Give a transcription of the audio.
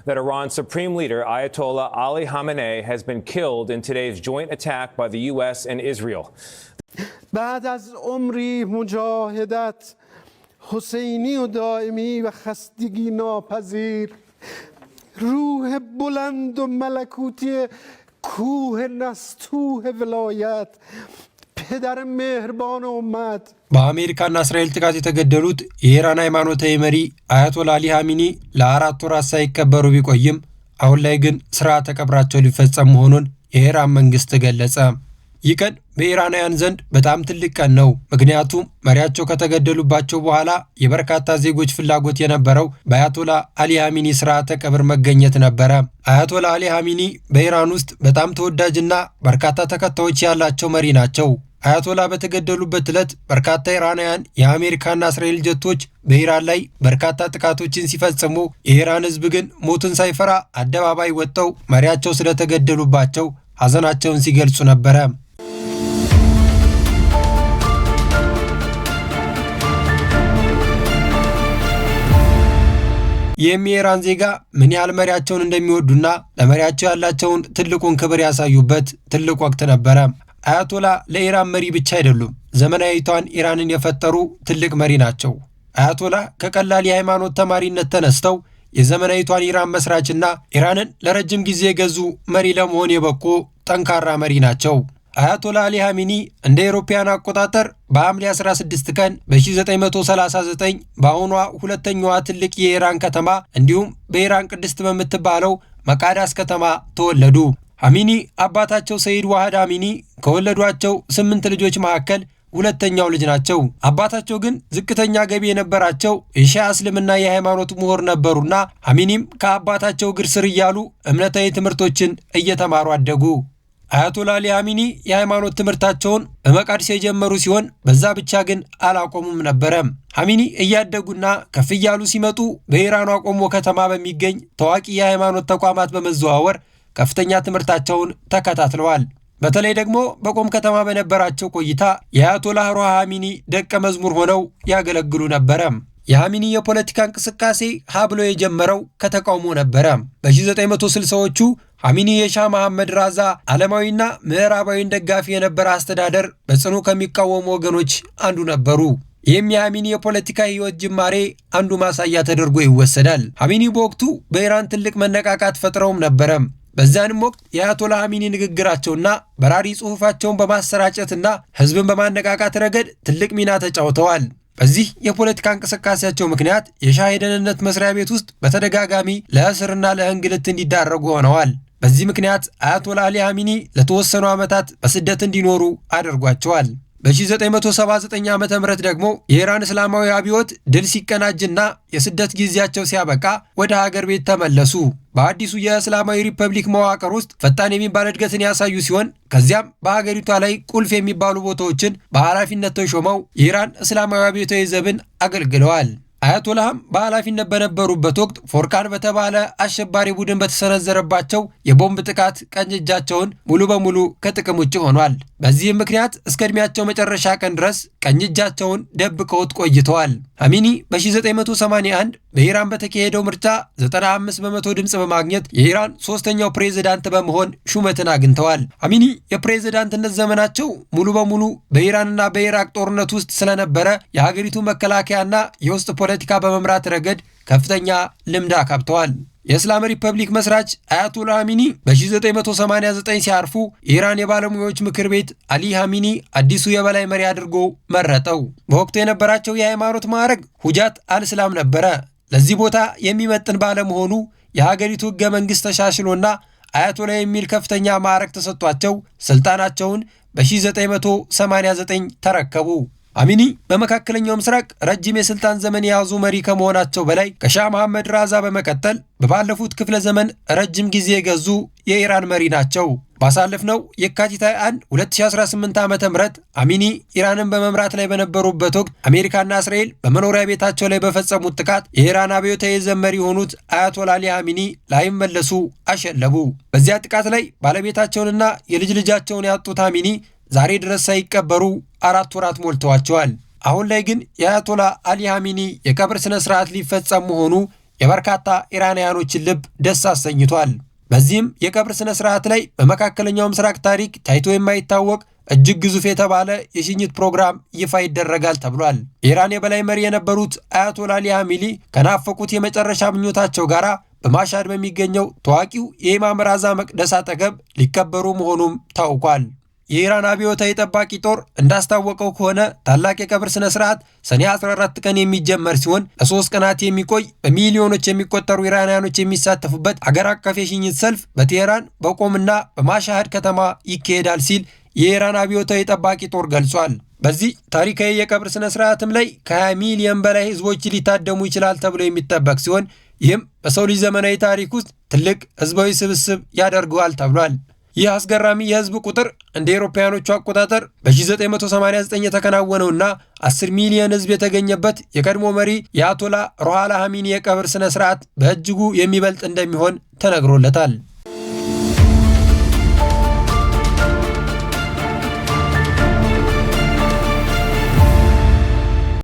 that Iran's supreme leader, Ayatollah Ali Khamenei, has been killed in today's joint attack by the U.S. and Israel. بعد از عمری مجاهدت حسینی و دائمی و خستگی ناپذیر روح بلند و ملکوتی کوه نستوه ولایت پدر مهربان امت በአሜሪካና እስራኤል ጥቃት የተገደሉት የኢራን ሃይማኖታዊ መሪ አያቶላ አሊ ኻሜኒ ለአራት ወራት ሳይቀበሩ ቢቆይም አሁን ላይ ግን ስርዓተ ቀብራቸው ሊፈጸም መሆኑን የኢራን መንግስት ገለጸ። ይህ ቀን በኢራናውያን ዘንድ በጣም ትልቅ ቀን ነው። ምክንያቱም መሪያቸው ከተገደሉባቸው በኋላ የበርካታ ዜጎች ፍላጎት የነበረው በአያቶላ አሊ ኻሜኒ ስርዓተ ቀብር መገኘት ነበረ። አያቶላ አሊ ኻሜኒ በኢራን ውስጥ በጣም ተወዳጅና በርካታ ተከታዮች ያላቸው መሪ ናቸው። አያቶላ በተገደሉበት ዕለት በርካታ ኢራናውያን የአሜሪካና እስራኤል ጀቶች በኢራን ላይ በርካታ ጥቃቶችን ሲፈጽሙ የኢራን ህዝብ ግን ሞትን ሳይፈራ አደባባይ ወጥተው መሪያቸው ስለተገደሉባቸው ሐዘናቸውን ሲገልጹ ነበረ። የኢራን ዜጋ ምን ያህል መሪያቸውን እንደሚወዱና ለመሪያቸው ያላቸውን ትልቁን ክብር ያሳዩበት ትልቅ ወቅት ነበረ። አያቶላ ለኢራን መሪ ብቻ አይደሉም፣ ዘመናዊቷን ኢራንን የፈጠሩ ትልቅ መሪ ናቸው። አያቶላ ከቀላል የሃይማኖት ተማሪነት ተነስተው የዘመናዊቷን ኢራን መስራችና ኢራንን ለረጅም ጊዜ የገዙ መሪ ለመሆን የበቁ ጠንካራ መሪ ናቸው። አያቶላ አሊ ኻሜኒ እንደ አውሮፓውያን አቆጣጠር በሐምሌ 16 ቀን በ1939 በአሁኗ ሁለተኛዋ ትልቅ የኢራን ከተማ እንዲሁም በኢራን ቅድስት በምትባለው መቃዳስ ከተማ ተወለዱ። ኻሜኒ አባታቸው ሰይድ ዋህድ ኻሜኒ ከወለዷቸው 8 ልጆች መካከል ሁለተኛው ልጅ ናቸው። አባታቸው ግን ዝቅተኛ ገቢ የነበራቸው የሺዓ እስልምና የሃይማኖት ምሁር ነበሩና ኻሜኒም ከአባታቸው እግር ስር እያሉ እምነታዊ ትምህርቶችን እየተማሩ አደጉ። አያቶላ አሊ ኻሜኒ የሃይማኖት ትምህርታቸውን በመቃድስ የጀመሩ ሲሆን በዛ ብቻ ግን አላቆሙም ነበረ። ኻሜኒ እያደጉና ከፍ እያሉ ሲመጡ በኢራኗ ቆሞ ከተማ በሚገኝ ታዋቂ የሃይማኖት ተቋማት በመዘዋወር ከፍተኛ ትምህርታቸውን ተከታትለዋል። በተለይ ደግሞ በቆም ከተማ በነበራቸው ቆይታ የአያቶላ ሩሃ ኻሜኒ ደቀ መዝሙር ሆነው ያገለግሉ ነበረ። የኻሜኒ የፖለቲካ እንቅስቃሴ ሀብሎ የጀመረው ከተቃውሞ ነበረ። በ1960ዎቹ ኻሜኒ የሻህ መሐመድ ራዛ ዓለማዊና ምዕራባዊን ደጋፊ የነበረ አስተዳደር በጽኑ ከሚቃወሙ ወገኖች አንዱ ነበሩ። ይህም የኻሜኒ የፖለቲካ ህይወት ጅማሬ አንዱ ማሳያ ተደርጎ ይወሰዳል። ኻሜኒ በወቅቱ በኢራን ትልቅ መነቃቃት ፈጥረውም ነበረ። በዛንም ወቅት የአያቶላ ኻሜኒ ንግግራቸውና በራሪ ጽሑፋቸውን በማሰራጨትና ህዝብን በማነቃቃት ረገድ ትልቅ ሚና ተጫውተዋል። በዚህ የፖለቲካ እንቅስቃሴያቸው ምክንያት የሻህ የደህንነት መስሪያ ቤት ውስጥ በተደጋጋሚ ለእስርና ለእንግልት እንዲዳረጉ ሆነዋል። በዚህ ምክንያት አያቶላ አሊ ኻሜኒ ለተወሰኑ ዓመታት በስደት እንዲኖሩ አድርጓቸዋል። በ1979 ዓ.ም ደግሞ የኢራን እስላማዊ አብዮት ድል ሲቀናጅና የስደት ጊዜያቸው ሲያበቃ ወደ ሀገር ቤት ተመለሱ። በአዲሱ የእስላማዊ ሪፐብሊክ መዋቅር ውስጥ ፈጣን የሚባል እድገትን ያሳዩ ሲሆን ከዚያም በሀገሪቷ ላይ ቁልፍ የሚባሉ ቦታዎችን በኃላፊነት ተሾመው የኢራን እስላማዊ አብዮታዊ ዘብን አገልግለዋል። አያቶላህም በኃላፊነት በነበሩበት ወቅት ፎርቃን በተባለ አሸባሪ ቡድን በተሰነዘረባቸው የቦምብ ጥቃት ቀኝ እጃቸውን ሙሉ በሙሉ ከጥቅም ውጭ ሆኗል። በዚህም ምክንያት እስከ ዕድሜያቸው መጨረሻ ቀን ድረስ ቀኝ እጃቸውን ደብቀውት ቆይተዋል። ኻሜኒ በ1981 በኢራን በተካሄደው ምርጫ 95 በመቶ ድምፅ በማግኘት የኢራን ሶስተኛው ፕሬዝዳንት በመሆን ሹመትን አግኝተዋል። ኻሜኒ የፕሬዝዳንትነት ዘመናቸው ሙሉ በሙሉ በኢራንና በኢራቅ ጦርነት ውስጥ ስለነበረ የሀገሪቱ መከላከያና የውስጥ ፖለቲካ በመምራት ረገድ ከፍተኛ ልምድ አካብተዋል። የእስላም ሪፐብሊክ መስራች አያቶላ ኻሜኒ በ1989 ሲያርፉ የኢራን የባለሙያዎች ምክር ቤት አሊ ኻሜኒ አዲሱ የበላይ መሪ አድርጎ መረጠው። በወቅቱ የነበራቸው የሃይማኖት ማዕረግ ሁጃት አልእስላም ነበረ። ለዚህ ቦታ የሚመጥን ባለመሆኑ የሀገሪቱ ህገ መንግስት ተሻሽሎና አያቶላ የሚል ከፍተኛ ማዕረግ ተሰጥቷቸው ስልጣናቸውን በ1989 ተረከቡ። ኻሜኒ በመካከለኛው ምስራቅ ረጅም የስልጣን ዘመን የያዙ መሪ ከመሆናቸው በላይ ከሻህ መሐመድ ራዛ በመቀጠል በባለፉት ክፍለ ዘመን ረጅም ጊዜ የገዙ የኢራን መሪ ናቸው። ባሳለፍነው የካቲት 1 2018 ዓ.ም ኻሜኒ ኢራንን በመምራት ላይ በነበሩበት ወቅት አሜሪካና እስራኤል በመኖሪያ ቤታቸው ላይ በፈጸሙት ጥቃት የኢራን አብዮታዊ ዘብ መሪ የሆኑት አያቶላ አሊ ኻሜኒ ላይመለሱ አሸለቡ። በዚያ ጥቃት ላይ ባለቤታቸውንና የልጅ ልጃቸውን ያጡት ኻሜኒ ዛሬ ድረስ ሳይቀበሩ 4 ወራት ሞልተዋቸዋል። አሁን ላይ ግን የአያቶላ አሊ ኻሜኒ የቀብር ስነ ስርዓት ሊፈጸም መሆኑ የበርካታ ኢራናውያኖችን ልብ ደስ አሰኝቷል። በዚህም የቀብር ስነ ስርዓት ላይ በመካከለኛው ምስራቅ ታሪክ ታይቶ የማይታወቅ እጅግ ግዙፍ የተባለ የሽኝት ፕሮግራም ይፋ ይደረጋል ተብሏል። የኢራን የበላይ መሪ የነበሩት አያቶላ አሊ ኻሜኒ ከናፈቁት የመጨረሻ ምኞታቸው ጋር በማሻድ በሚገኘው ታዋቂው የኢማም ራዛ መቅደስ አጠገብ ሊከበሩ መሆኑም ታውቋል። የኢራን አብዮታዊ ጠባቂ ጦር እንዳስታወቀው ከሆነ ታላቅ የቀብር ስነ ስርዓት ሰኔ 14 ቀን የሚጀመር ሲሆን ለ3 ቀናት የሚቆይ በሚሊዮኖች የሚቆጠሩ ኢራናውያኖች የሚሳተፉበት አገር አቀፍ የሽኝት ሰልፍ በቴህራን በቆምና በማሻሃድ ከተማ ይካሄዳል ሲል የኢራን አብዮታዊ ጠባቂ ጦር ገልጿል። በዚህ ታሪካዊ የቀብር ስነ ስርዓትም ላይ ከ20 ሚሊዮን በላይ ህዝቦች ሊታደሙ ይችላል ተብሎ የሚጠበቅ ሲሆን ይህም በሰው ልጅ ዘመናዊ ታሪክ ውስጥ ትልቅ ህዝባዊ ስብስብ ያደርገዋል ተብሏል። ይህ አስገራሚ የህዝብ ቁጥር እንደ አውሮፓውያኖቹ አቆጣጠር በ1989 የተከናወነውና 10 ሚሊዮን ህዝብ የተገኘበት የቀድሞ መሪ የአያቶላ ሩሃላ ኻሜኒ የቀብር ስነ ስርዓት በእጅጉ የሚበልጥ እንደሚሆን ተነግሮለታል።